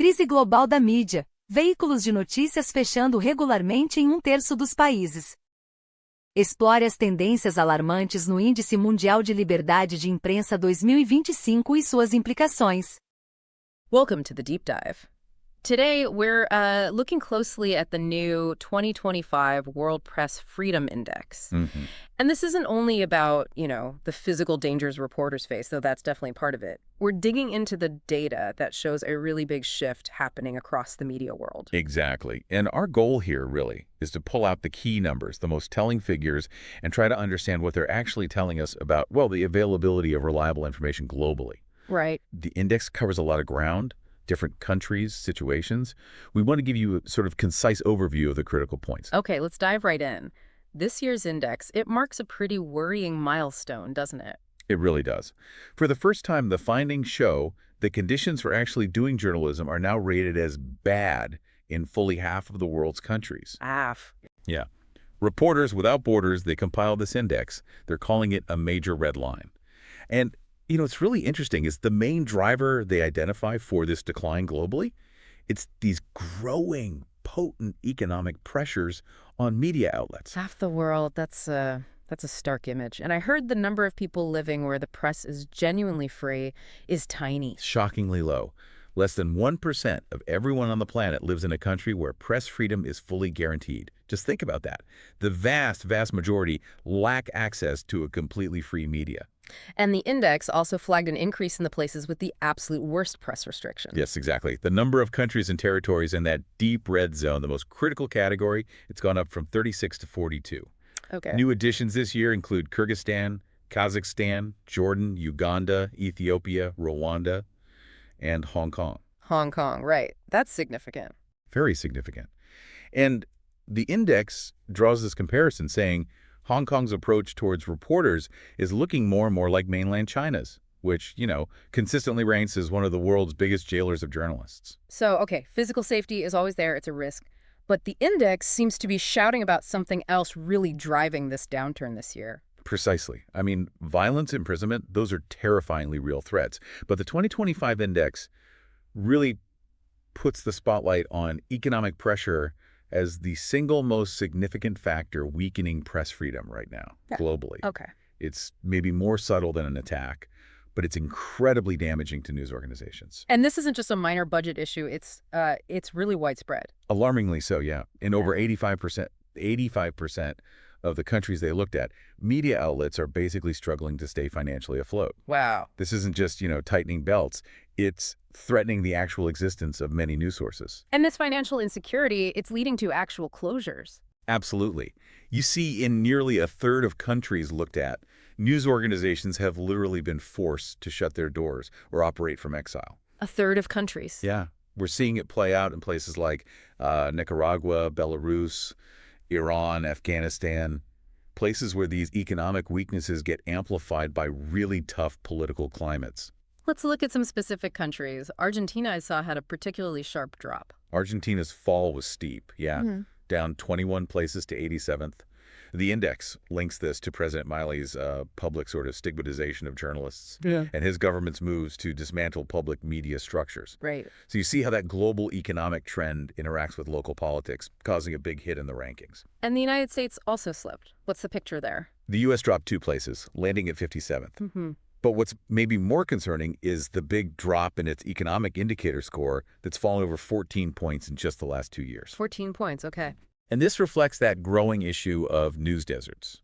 Crise global da mídia. Veículos de notícias fechando regularmente em um terço dos países. Explore as tendências alarmantes no Índice Mundial de Liberdade de Imprensa 2025 e suas implicações. Welcome to the deep dive. Today, we're looking closely at the new 2025 World Press Freedom Index. And this isn't only about, the physical dangers reporters face, though that's definitely part of it. We're digging into the data that shows a really big shift happening across the media world. Exactly. And our goal here, really, is to pull out the key numbers, the most telling figures, and try to understand what they're actually telling us about, well, the availability of reliable information globally. Right. The index covers a lot of ground, different countries, situations. We want to give you a sort of concise overview of the critical points. Okay, let's dive right in. This year's index, it marks a pretty worrying milestone, doesn't it? It really does. For the first time, the findings show that conditions for actually doing journalism are now rated as bad in fully half of the world's countries. Half. Yeah. Reporters Without Borders, they compiled this index. They're calling it a major red line. And it's really interesting is the main driver they identify for this decline globally, it's these growing, potent economic pressures on media outlets. Half the world, that's a stark image. And I heard the number of people living where the press is genuinely free is tiny. Shockingly low. Less than 1% of everyone on the planet lives in a country where press freedom is fully guaranteed. Just think about that. The vast, vast majority lack access to a completely free media. And the index also flagged an increase in the places with the absolute worst press restrictions. Yes, exactly. The number of countries and territories in that deep red zone, the most critical category, it's gone up from 36 to 42. Okay. New additions this year include Kyrgyzstan, Kazakhstan, Jordan, Uganda, Ethiopia, Rwanda, and Hong Kong. Hong Kong, right. That's significant. Very significant. And the index draws this comparison saying Hong Kong's approach towards reporters is looking more and more like mainland China's, which, consistently ranks as one of the world's biggest jailers of journalists. So, okay, physical safety is always there. It's a risk. But the index seems to be shouting about something else really driving this downturn this year. Precisely. I mean, violence, imprisonment, those are terrifyingly real threats. But the 2025 index really puts the spotlight on economic pressure as the single most significant factor weakening press freedom right now, globally. Okay. It's maybe more subtle than an attack, but it's incredibly damaging to news organizations. And this isn't just a minor budget issue. It's really widespread. Alarmingly so, yeah. In over 85% of the countries they looked at, media outlets are basically struggling to stay financially afloat. Wow. This isn't just, tightening belts. It's threatening the actual existence of many news sources. And this financial insecurity, it's leading to actual closures. Absolutely. You see, in nearly a third of countries looked at, news organizations have literally been forced to shut their doors or operate from exile. A third of countries. Yeah. We're seeing it play out in places like Nicaragua, Belarus, Iran, Afghanistan, places where these economic weaknesses get amplified by really tough political climates. Let's look at some specific countries. Argentina, I saw, had a particularly sharp drop. Argentina's fall was steep, down 21 places to 87th. The index links this to President Milei's public sort of stigmatization of journalists and his government's moves to dismantle public media structures. Right. So you see how that global economic trend interacts with local politics, causing a big hit in the rankings. And the United States also slipped. What's the picture there? The U.S. dropped 2 places, landing at 57th. But what's maybe more concerning is the big drop in its economic indicator score that's fallen over 14 points in just the last 2 years. 14 points, okay. And this reflects that growing issue of news deserts,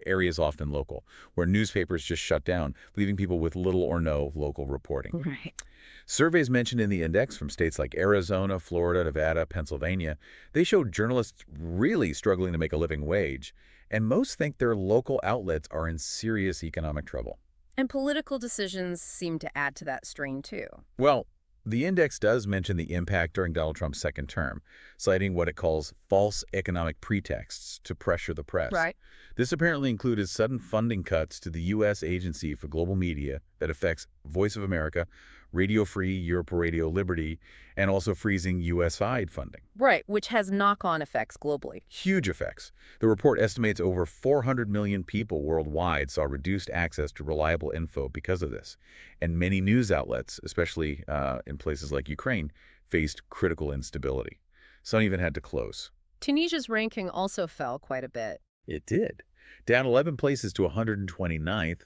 areas often local, where newspapers just shut down, leaving people with little or no local reporting. Right. Surveys mentioned in the index from states like Arizona, Florida, Nevada, Pennsylvania, they showed journalists really struggling to make a living wage, and most think their local outlets are in serious economic trouble. And political decisions seem to add to that strain, too. Well, the index does mention the impact during Donald Trump's second term, citing what it calls false economic pretexts to pressure the press. Right. This apparently included sudden funding cuts to the U.S. Agency for Global Media that affects Voice of America, Radio Free, Europe Radio Liberty, and also freezing U.S.-wide funding. Right, which has knock-on effects globally. Huge effects. The report estimates over 400 million people worldwide saw reduced access to reliable info because of this. And many news outlets, especially in places like Ukraine, faced critical instability. Some even had to close. Tunisia's ranking also fell quite a bit. It did. Down 11 places to 129th,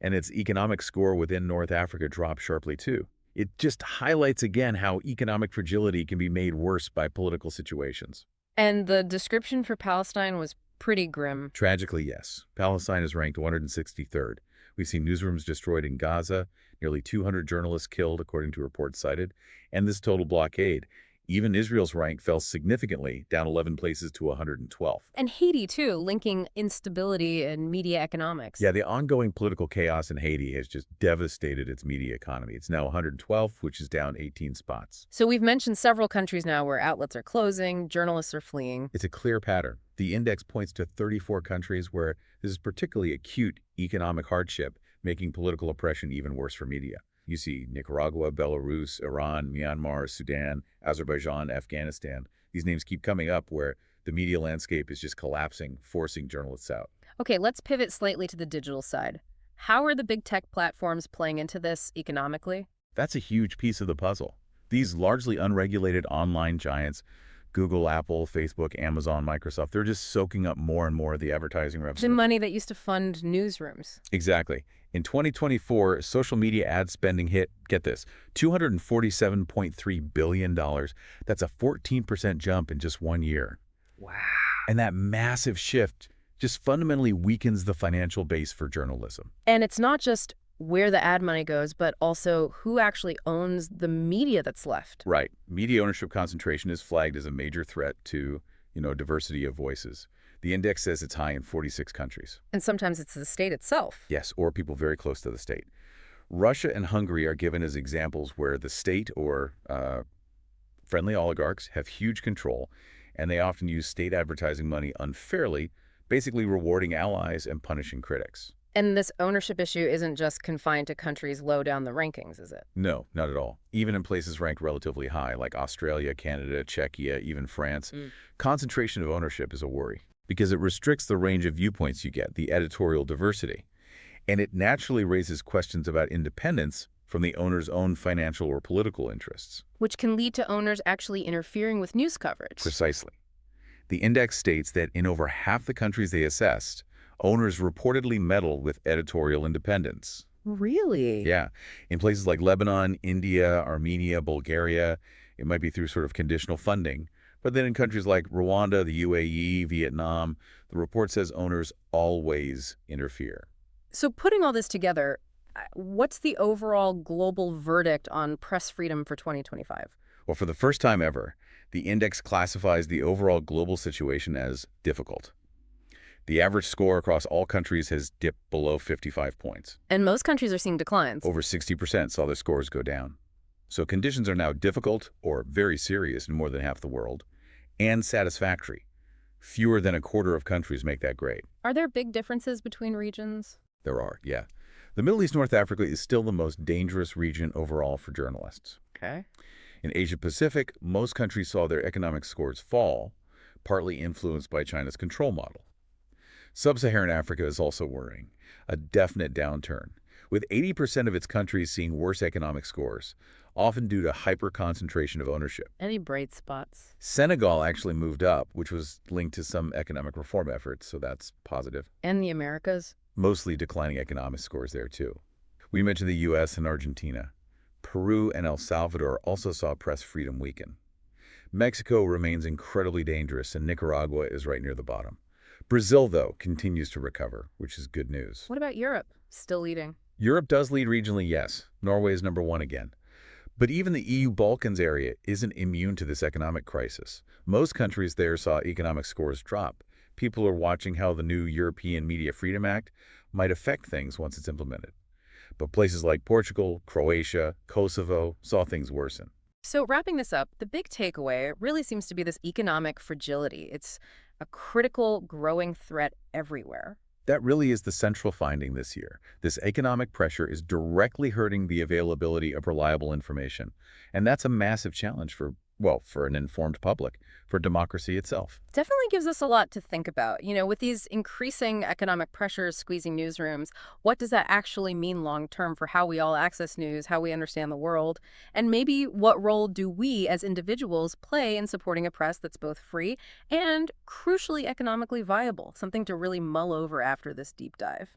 and its economic score within North Africa dropped sharply too. It just highlights again how economic fragility can be made worse by political situations. And the description for Palestine was pretty grim. Tragically, yes. Palestine is ranked 163rd. We've seen newsrooms destroyed in Gaza, nearly 200 journalists killed, according to reports cited, and this total blockade. Even Israel's rank fell significantly, down 11 places to 112th. And Haiti, too, linking instability and media economics. Yeah, the ongoing political chaos in Haiti has just devastated its media economy. It's now 112th, which is down 18 spots. So we've mentioned several countries now where outlets are closing, journalists are fleeing. It's a clear pattern. The index points to 34 countries where this is particularly acute economic hardship, making political oppression even worse for media. You see Nicaragua, Belarus, Iran, Myanmar, Sudan, Azerbaijan, Afghanistan. These names keep coming up where the media landscape is just collapsing, forcing journalists out. Okay, let's pivot slightly to the digital side. How are the big tech platforms playing into this economically? That's a huge piece of the puzzle. These largely unregulated online giants, Google, Apple, Facebook, Amazon, Microsoft, they're just soaking up more and more of the advertising The revenue. money that used to fund newsrooms. Exactly. In 2024, social media ad spending hit, get this, $247.3 billion. That's a 14% jump in just 1 year. Wow. And that massive shift just fundamentally weakens the financial base for journalism. And it's not just where the ad money goes, but also who actually owns the media that's left. Right. Media ownership concentration is flagged as a major threat to, diversity of voices. The index says it's high in 46 countries. And sometimes it's the state itself. Yes, or people very close to the state. Russia and Hungary are given as examples where the state or friendly oligarchs have huge control, and they often use state advertising money unfairly, basically rewarding allies and punishing critics. And this ownership issue isn't just confined to countries low down the rankings, is it? No, not at all. Even in places ranked relatively high, like Australia, Canada, Czechia, even France, concentration of ownership is a worry because it restricts the range of viewpoints you get, the editorial diversity. And it naturally raises questions about independence from the owner's own financial or political interests. Which can lead to owners actually interfering with news coverage. Precisely. The index states that in over half the countries they assessed, owners reportedly meddle with editorial independence. Really? Yeah. In places like Lebanon, India, Armenia, Bulgaria, it might be through sort of conditional funding. But then in countries like Rwanda, the UAE, Vietnam, the report says owners always interfere. So putting all this together, what's the overall global verdict on press freedom for 2025? Well, for the first time ever, the index classifies the overall global situation as difficult. The average score across all countries has dipped below 55 points. And most countries are seeing declines. Over 60% saw their scores go down. So conditions are now difficult or very serious in more than half the world, and satisfactory. Fewer than a quarter of countries make that grade. Are there big differences between regions? There are, yeah. The Middle East North Africa is still the most dangerous region overall for journalists. Okay. In Asia Pacific, most countries saw their economic scores fall, partly influenced by China's control model. Sub-Saharan Africa is also worrying, a definite downturn, with 80% of its countries seeing worse economic scores, often due to hyper-concentration of ownership. Any bright spots? Senegal actually moved up, which was linked to some economic reform efforts, so that's positive. And the Americas? Mostly declining economic scores there, too. We mentioned the U.S. and Argentina. Peru and El Salvador also saw press freedom weaken. Mexico remains incredibly dangerous, and Nicaragua is right near the bottom. Brazil, though, continues to recover, which is good news. What about Europe? Still leading? Europe does lead regionally, yes. Norway is #1 again. But even the EU Balkans area isn't immune to this economic crisis. Most countries there saw economic scores drop. People are watching how the new European Media Freedom Act might affect things once it's implemented. But places like Portugal, Croatia, Kosovo saw things worsen. So wrapping this up, the big takeaway really seems to be this economic fragility. It's a critical, growing threat everywhere. That really is the central finding this year. This economic pressure is directly hurting the availability of reliable information. And that's a massive challenge for Well, for an informed public, for democracy itself. Definitely gives us a lot to think about. With these increasing economic pressures squeezing newsrooms, what does that actually mean long term for how we all access news, how we understand the world? And maybe what role do we as individuals play in supporting a press that's both free and crucially economically viable? Something to really mull over after this deep dive.